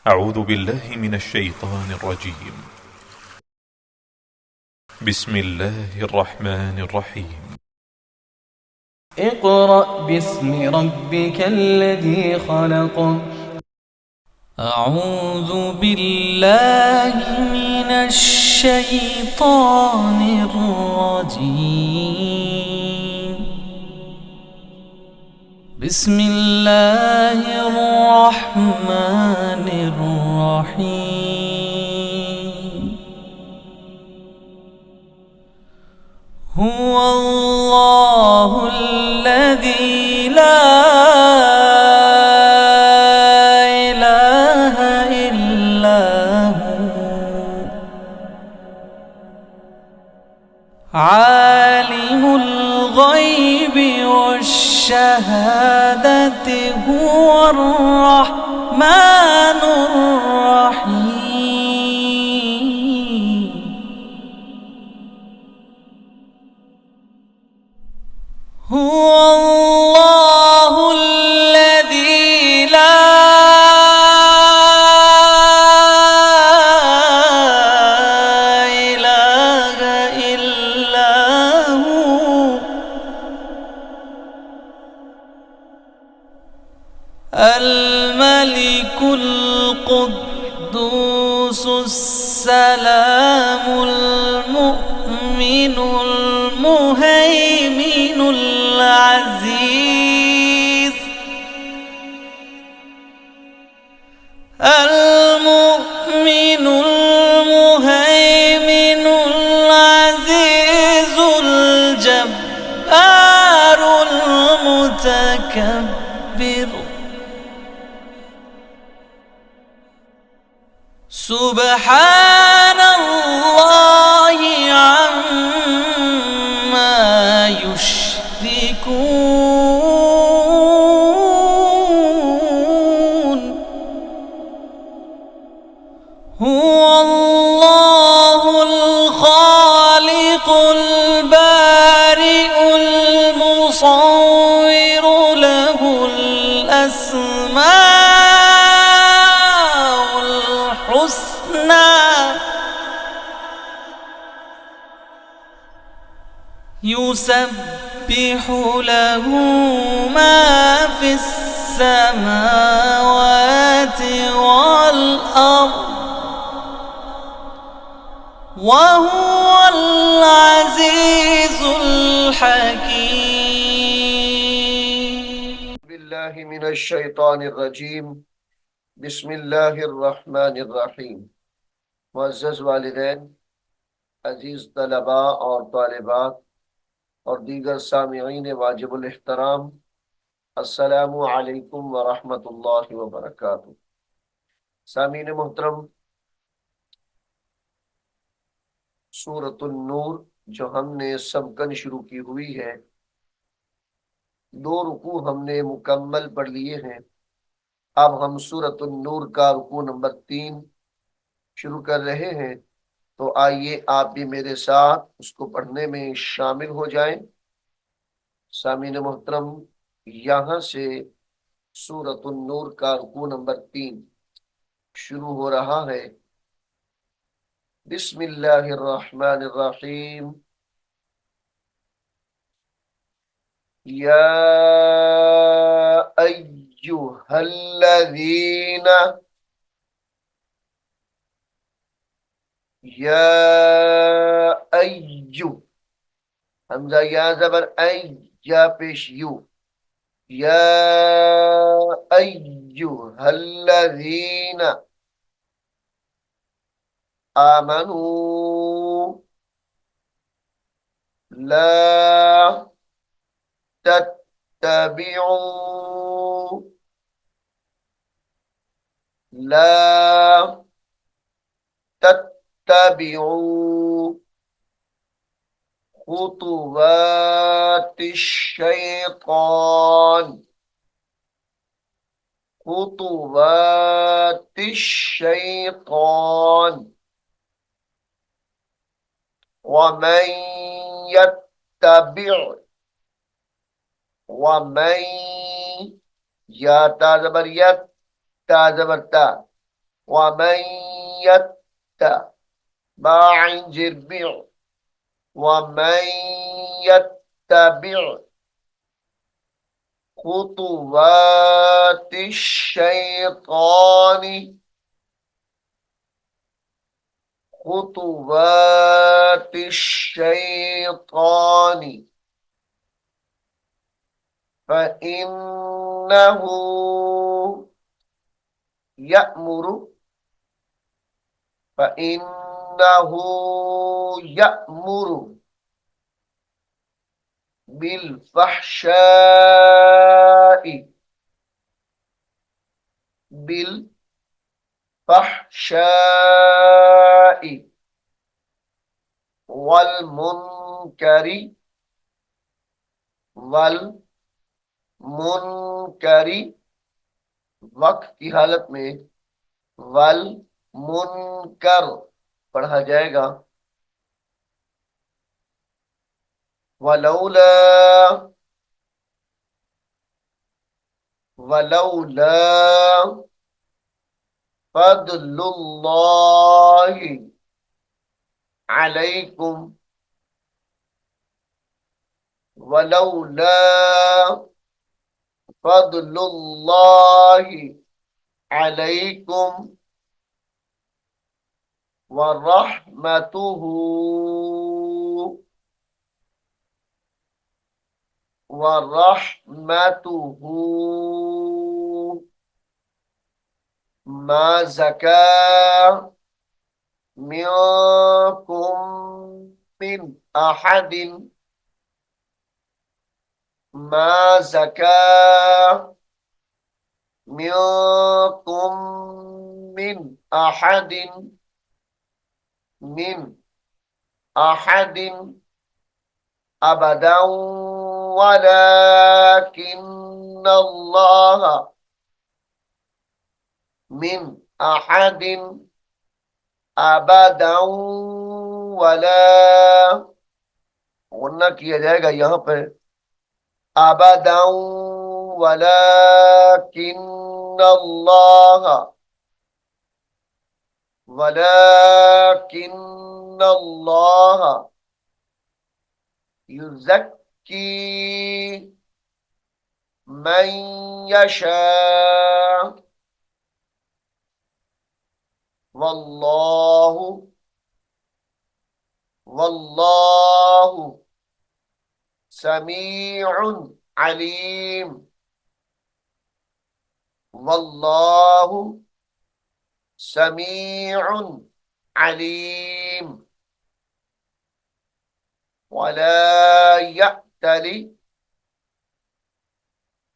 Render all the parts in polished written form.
أعوذ بالله من الشيطان الرجيم. بسم الله الرحمن الرحيم. اقرأ باسم ربك الذي خلق. أعوذ بالله من الشيطان الرجيم. بسم الله الرحمن الرحيم. هو الله الذي لا إله إلا هو عالم الغيب والشهادة هو الرحمن الرحيم. هو الله الذي لا إله إلا هو الملك القدوس السلام المؤمن المهيمن العزيز المؤمن المهيمن العزيز الجبار المتكبر. سبحان الله عما يشركون. هو الله الخالق البارئ المصور له الأسماء الحسنى يسبح له ما في السماوات والأرض وهو العزيز الحكيم. بالله من الشيطان الرجيم بسم الله الرحمن الرحیم. معزز والدین، عزیز طلباء اور طالبات اور دیگر سامعین واجب الاحترام، السلام علیکم ورحمۃ اللہ وبرکاتہ۔ سامعین محترم، سورۃ النور جو ہم نے سبقاً شروع کی ہوئی ہے، 2 رکوع ہم نے مکمل پڑھ لیے ہیں۔ اب ہم سورۃ النور کا رکوع نمبر 3 شروع کر رہے ہیں، تو آئیے آپ بھی میرے ساتھ اس کو پڑھنے میں شامل ہو جائیں۔ سامعین محترم، یہاں سے سورۃ النور کا رکوع نمبر 3 شروع ہو رہا ہے۔ بسم اللہ الرحمن الرحیم۔ یا ایہا الذین، یا ایو، حمزہ یا زبر ای، یا پیش یو، یا ایہا الذین آمنوا لا تتبعوا لا تتبعوا خطوات الشیطان خطوات الشیطان ومن يتبع ومن یا تا زبر یت تا زبر تا ومن يتبع جربع ومن يتبع خطوات الشيطان خطوات الشيطان فإنه يأمر فإنه يأمر بالفحشاء والمنكر والمنكر वक्त की हालत में वल मुनकर पढ़ा जाएगा। वलौला वलौला फदलुल्लाहि अलैकुम वलौला फदलुल्लाहि अलैकुम वरहमतुहु वरहमतुहु मा ज़का मिनकुम मिन अहदिन मा ज़का मिनकुम मिन अहदिन अबदन वलाकिन्न अल्लाह मिन अहदिन अबदन वला गुन्ना किया जाएगा यहाँ पर अबदन वलाकिन्न अल्लाह वलाकिन्न अल्लाह युज़क्की मन यशा वल्लाहु वल्लाहु समीउन अलीम वल्लाहु समीउन अलीम वला यअतली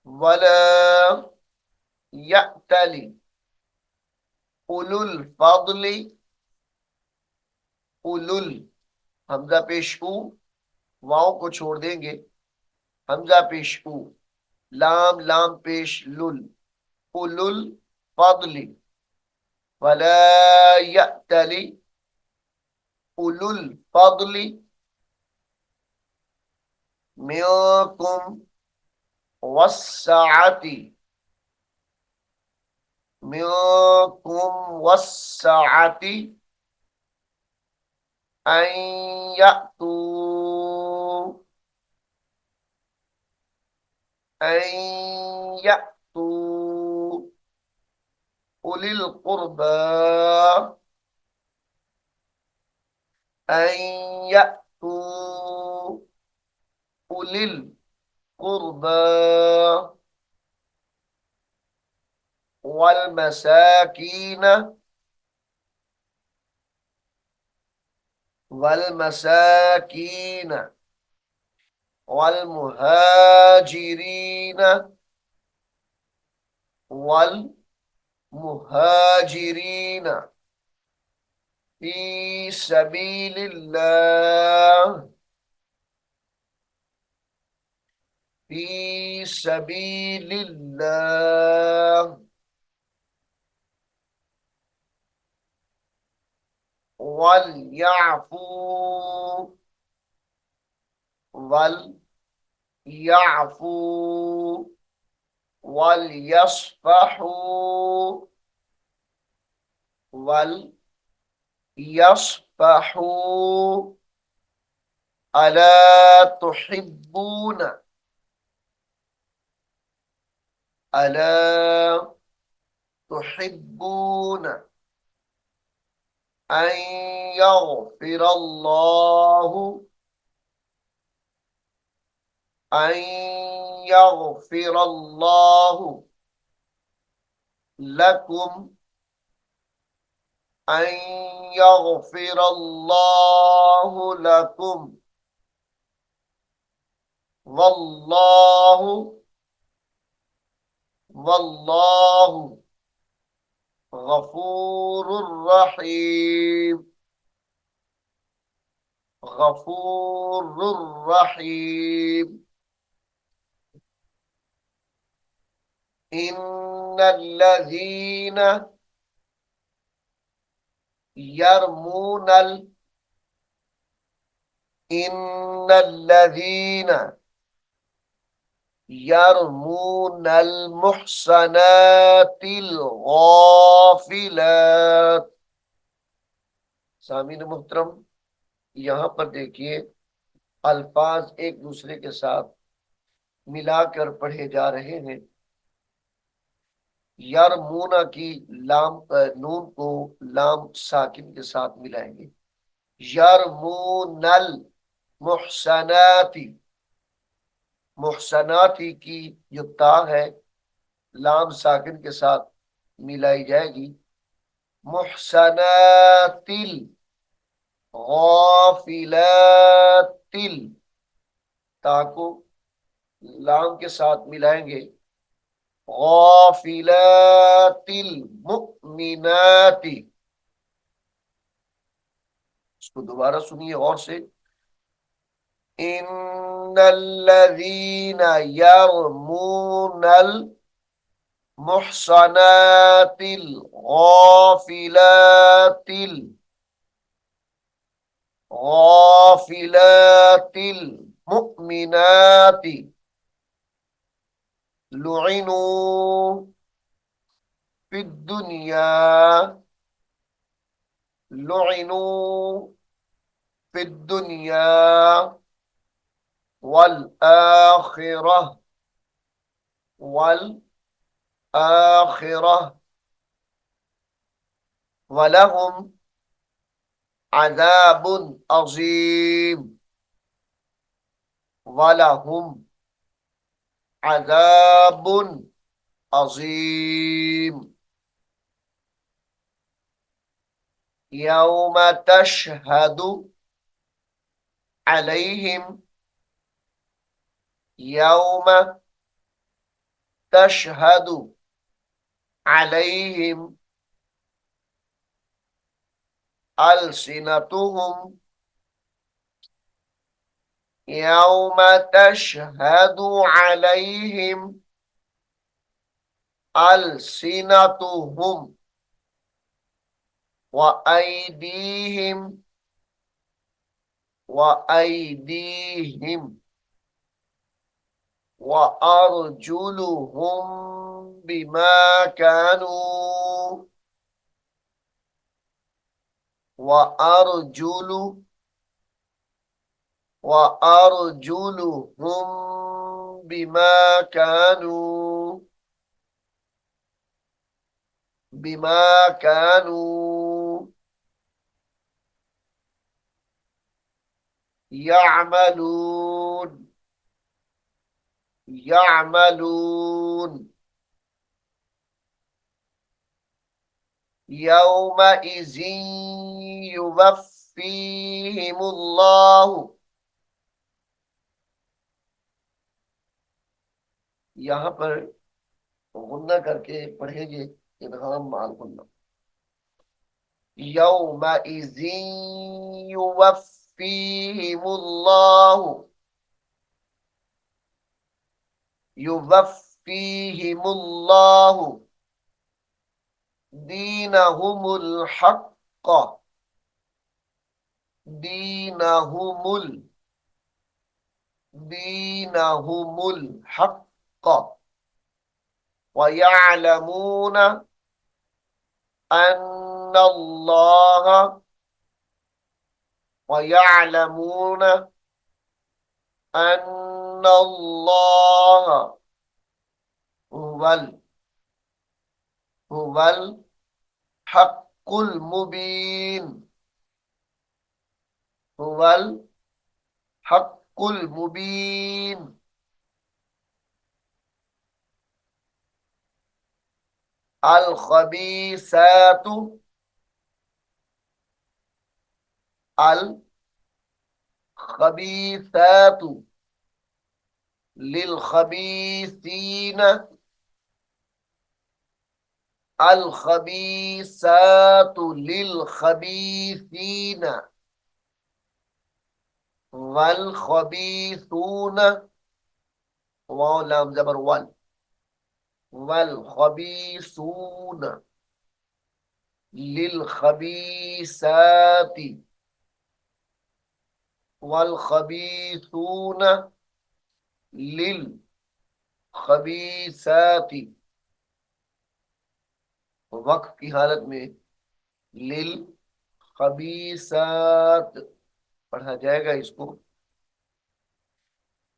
वला यअतली उलुल फضली उलुल हमजा पेश उ वाव को छोड़ देंगे हमजा पेश उ लाम लाम पेश लुल उलुल फضली वला यअतली उलुल फضली मिनकुम वस्सअती मिनकुम वस्सअती अन यअतू उलिल कुर्बा अन यअतू उलिल कुर्बा वल मसाकीन वल मसाकीन वल मुहाजिरीन वल मुहाजिरीन फी सबीलिल्लाह फी सबीलिल्लाह वल याफू वल याफू वल यस्फहू वल यस्फहू अला तुहिब्बून अला तुहिब्बून अन यगफिरल्लाहु अन यगफिरल्लाहु लकुम अन यगफिरल्लाहु लकुम वल्लाहु वल्लाहु गफूरुर रहीम गफूरुर रहीम। इन्नल्लज़ीना यरमूनल इन्नल्लज़ीना यरमूनल मुहसनातिल गाफिलात। सामीन मुहतरम, यहां पर देखिए अल्फाज एक दूसरे के साथ मिलाकर पढ़े जा रहे हैं। यरमूना की लाम नून को लाम साकिन के साथ मिलाएंगे। यरमूनल मुहसनाती, मुहसनाती की जो ता है लाम साकिन के साथ मिलाई जाएगी। मुहसनातिल गाफिलातिल, ता को लाम के साथ मिलाएंगे। गाफिलातिल मुमिनाती, इसको दोबारा सुनिए और से। इन्नल्लज़ीना यरमूनल मुहसनातिल गाफिलातिल मुमिनाती लुइनु फिद दुनिया लुइनु फिद दुनिया वल आखिरह वल आखिरह वलहुम अज़ाबुन अज़ीम वलहुम अज़ाबुन अज़ीम। यौम तशहदु अलैहिम यौम तशहदु अलैहिम अलसिनतुहुम यौम तशहदु अलैहिम अलसिनतुहुम व अयदीहिम व अर्जुलुहुम बिमा कानू व अर्जुलुहुम बिमा कानू यअमलून यअमलून। यौमइज़िन युवफ़्फ़ीहिमुल्लाहु, यहाँ पर गुन्ना करके पढ़ेंगे इदगाम माल गुन्ना। यौमइज़िन युवफ़्फ़ीहिमुल्लाहु युवफ़्फ़ीहिमुल्लाहु दीनहुमुल हक़्क़ दीनहुमुल दीनहुमुल हक़्क़ व यअलमून अन्नल्लाह व यअलमून अन्नल्लाह हुवल हक्कुल मुबीन, हुवल हक्कुल मुबीन। अल खबीसातु अल खबीसातु लिल खबीसीन, अल खबीसातु लिल खबीसीन वल खबीसून, वाव लाम जबर वल, वल खबीसून लिल खबीसाती वल खबीसून लिल खबीसाती। वक्फ की हालत में लिल खबीसात पढ़ा जाएगा इसको।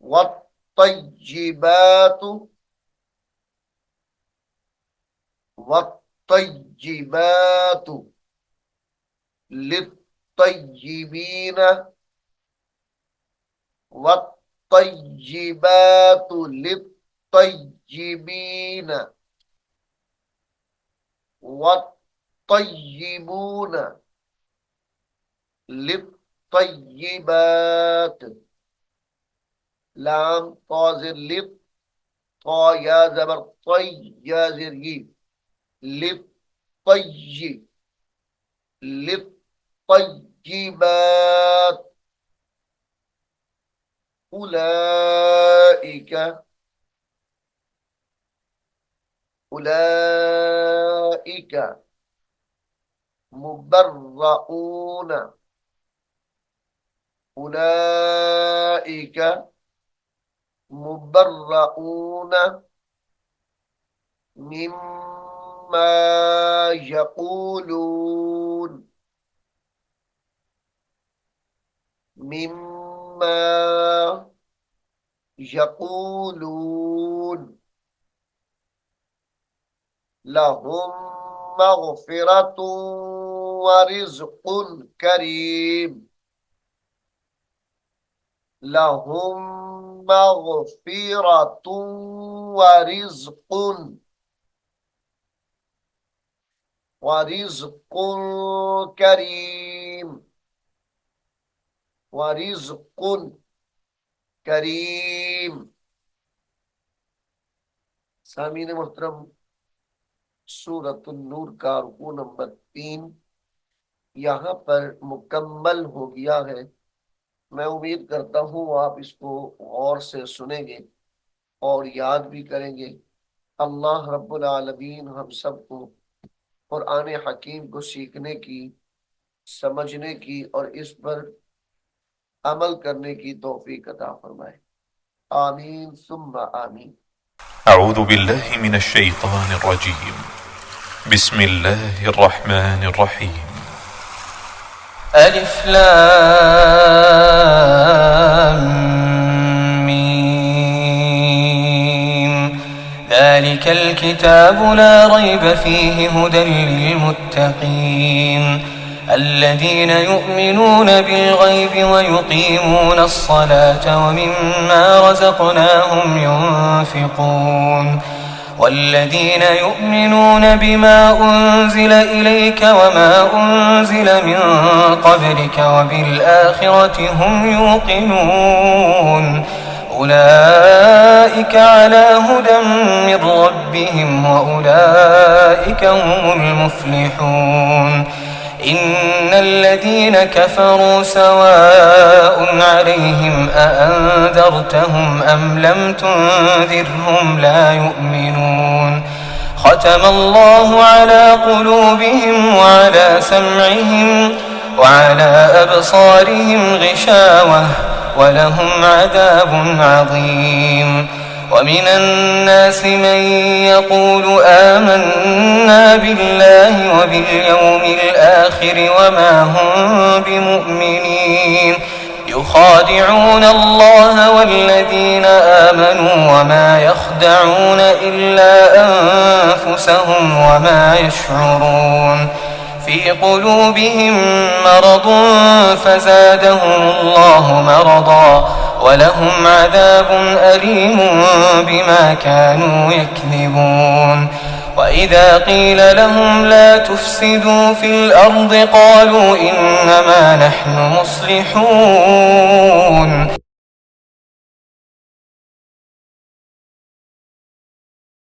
वत्तय्यिबातु वत्तय्यिबातु लित्तय्यिबीन, वत्तय्यिबातु लित्तय्यिबीन वत्तय्यिबून लित्तय्यिबात। लाम ताज़िर लित, ता या ज़बर तय, या ज़िर यी, लित्तय्यि लित्तय्यिबात। उलाइका उलाइका मुबर्रऊन, उलाइका मुबर्रऊन मिम्मा यक़ूलून, मिम्मा यक़ूलून। लहुम मग़फ़िरतुन व रिज़्क़ुन करीम, लहुम मग़फ़िरतुन व रिज़्क़ुन करीम, व रिज़्क़ुन करीम। सामीन मुहतरम, सूरतुन नूर का रुकू नंबर 3 यहाँ पर मुकम्मल हो गया है। मैं उम्मीद करता हूँ आप इसको गौर से सुनेंगे और याद भी करेंगे। अल्लाह रब्बुल आलमीन हम सबको कुरान हकीम को सीखने की, समझने की और इस पर अमल करने की तौफीक अता फरमाए। आमीन सुम्मा आमीन। अऊज़ु बिल्लाहि मिनश शैतानिर रजीम। बिस्मिल्लाहिर रहमानिर रहीम। अलिफ लाम मीम। ज़ालिकल किताबु ला रैब फ़ीहि हुदल लिलमुत्तक़ीन الذين يؤمنون بالغيب ويقيمون الصلاة ومما رزقناهم ينفقون والذين يؤمنون بما أنزل إليك وما أنزل من قبلك وبالآخرة هم يوقنون أولئك على هدى من ربهم وأولئك هم المفلحون إن الذين كفروا سواء عليهم أأنذرتهم أم لم تنذرهم لا يؤمنون ختم الله على قلوبهم وعلى سمعهم وعلى أبصارهم غشاوة ولهم عذاب عظيم ومن الناس من يقول آمنا بالله وباليوم الآخر وما هم بمؤمنين يخادعون الله والذين آمنوا وما يخدعون إلا أنفسهم وما يشعرون في قلوبهم مرض فزادهم الله مرضا ولهم عذاب أليم بما كانوا يكذبون وإذا قيل لهم لا تفسدوا في الأرض قالوا إنما نحن مصلحون